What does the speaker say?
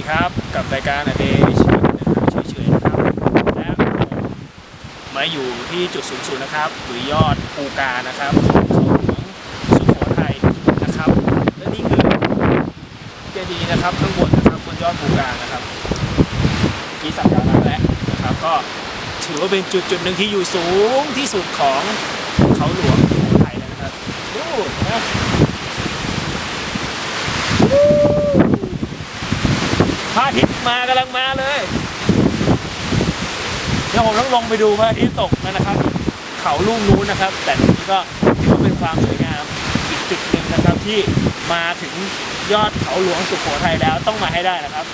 ครับกับรายการอเดย์ชีวิตเฉยๆนะครับและมาอยู่ที่จุดสูงสุดนะครับหรือยอดภูกานะครับของเขาหลวงสุโขทัยนะครับและนี่คือเจดีย์นะครับข้างบนนะครับบนยอดภูกานะครับที่สักการะแล้วนะครับก็ถือว่าเป็นจุดหนึ่งที่อยู่สูงที่สุดของเขาหลวงสุโขทัยนะครับดูนะพระอาทิตย์กำลังมาเลยเดี๋ยวผมต้องลงไปดูพระอาทิตย์ตกนะครับเขาลูกนู้นนะครับแต่นี้ก็ถือว่าเป็นความสวยงามอีกจุดหนึ่งนะครับที่มาถึงยอดเขาหลวงสุโขทัยแล้วต้องมาให้ได้นะครับ